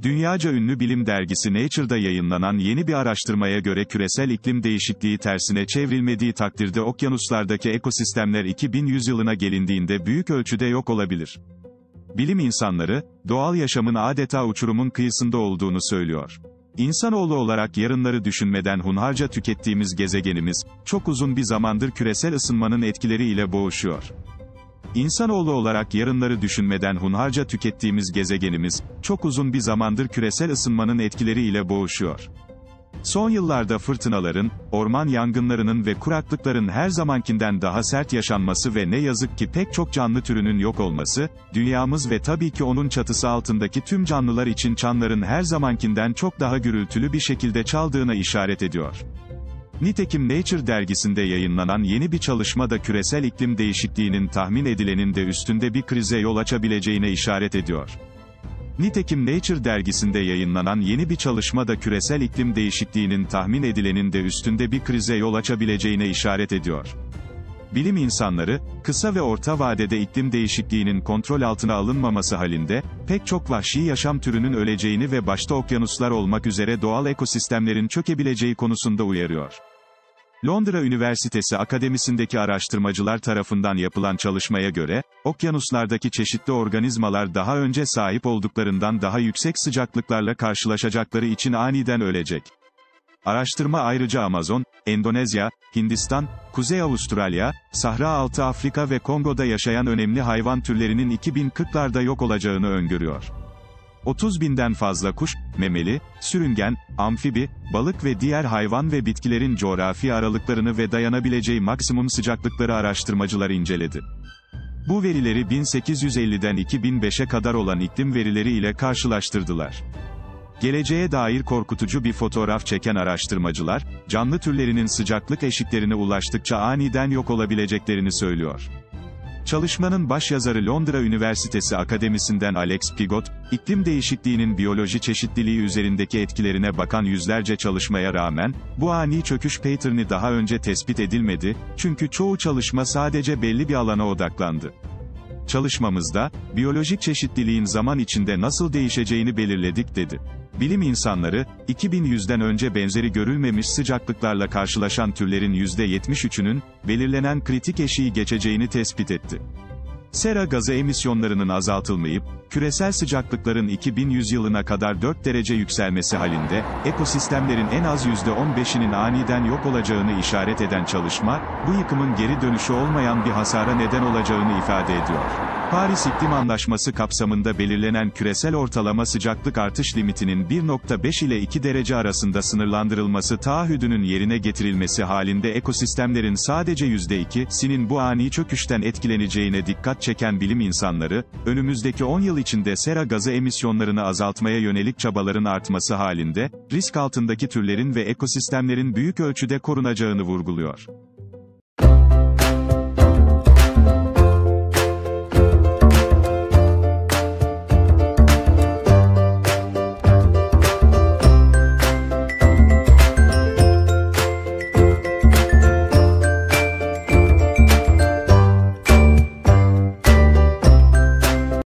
Dünyaca ünlü bilim dergisi Nature'da yayınlanan yeni bir araştırmaya göre küresel iklim değişikliği tersine çevrilmediği takdirde okyanuslardaki ekosistemler 2100 yılına gelindiğinde büyük ölçüde yok olabilir. Bilim insanları, doğal yaşamın adeta uçurumun kıyısında olduğunu söylüyor. İnsanoğlu olarak yarınları düşünmeden hunharca tükettiğimiz gezegenimiz, çok uzun bir zamandır küresel ısınmanın etkileriyle boğuşuyor. İnsanoğlu olarak yarınları düşünmeden hunharca tükettiğimiz gezegenimiz, çok uzun bir zamandır küresel ısınmanın etkileriyle boğuşuyor. Son yıllarda fırtınaların, orman yangınlarının ve kuraklıkların her zamankinden daha sert yaşanması ve ne yazık ki pek çok canlı türünün yok olması, dünyamız ve tabii ki onun çatısı altındaki tüm canlılar için çanların her zamankinden çok daha gürültülü bir şekilde çaldığına işaret ediyor. Nitekim Nature dergisinde yayınlanan yeni bir çalışma da küresel iklim değişikliğinin tahmin edilenin de üstünde bir krize yol açabileceğine işaret ediyor. Nitekim Nature dergisinde yayınlanan yeni bir çalışma da küresel iklim değişikliğinin tahmin edilenin de üstünde bir krize yol açabileceğine işaret ediyor. Bilim insanları, kısa ve orta vadede iklim değişikliğinin kontrol altına alınmaması halinde, pek çok vahşi yaşam türünün öleceğini ve başta okyanuslar olmak üzere doğal ekosistemlerin çökebileceği konusunda uyarıyor. Londra Üniversitesi Akademisi'ndeki araştırmacılar tarafından yapılan çalışmaya göre, okyanuslardaki çeşitli organizmalar daha önce sahip olduklarından daha yüksek sıcaklıklarla karşılaşacakları için aniden ölecek. Araştırma ayrıca Amazon, Endonezya, Hindistan, Kuzey Avustralya, Sahra Altı Afrika ve Kongo'da yaşayan önemli hayvan türlerinin 2040'larda yok olacağını öngörüyor. 30.000'den fazla kuş, memeli, sürüngen, amfibi, balık ve diğer hayvan ve bitkilerin coğrafi aralıklarını ve dayanabileceği maksimum sıcaklıkları araştırmacılar inceledi. Bu verileri 1850'den 2005'e kadar olan iklim verileri ile karşılaştırdılar. Geleceğe dair korkutucu bir fotoğraf çeken araştırmacılar, canlı türlerinin sıcaklık eşiklerine ulaştıkça aniden yok olabileceklerini söylüyor. Çalışmanın başyazarı Londra Üniversitesi Akademisi'nden Alex Pigot, iklim değişikliğinin biyoloji çeşitliliği üzerindeki etkilerine bakan yüzlerce çalışmaya rağmen, bu ani çöküş pattern'i daha önce tespit edilmedi, çünkü çoğu çalışma sadece belli bir alana odaklandı. Çalışmamızda, biyolojik çeşitliliğin zaman içinde nasıl değişeceğini belirledik dedi. Bilim insanları, 2100'den önce benzeri görülmemiş sıcaklıklarla karşılaşan türlerin %73'ünün, belirlenen kritik eşiği geçeceğini tespit etti. Sera gazı emisyonlarının azaltılmayıp, küresel sıcaklıkların 2100 yılına kadar 4 derece yükselmesi halinde, ekosistemlerin en az %15'inin aniden yok olacağını işaret eden çalışma, bu yıkımın geri dönüşü olmayan bir hasara neden olacağını ifade ediyor. Paris İklim Anlaşması kapsamında belirlenen küresel ortalama sıcaklık artış limitinin 1,5 ile 2 derece arasında sınırlandırılması taahhüdünün yerine getirilmesi halinde ekosistemlerin sadece %2'sinin bu ani çöküşten etkileneceğine dikkat çeken bilim insanları, önümüzdeki 10 yıl içinde sera gazı emisyonlarını azaltmaya yönelik çabaların artması halinde, risk altındaki türlerin ve ekosistemlerin büyük ölçüde korunacağını vurguluyor.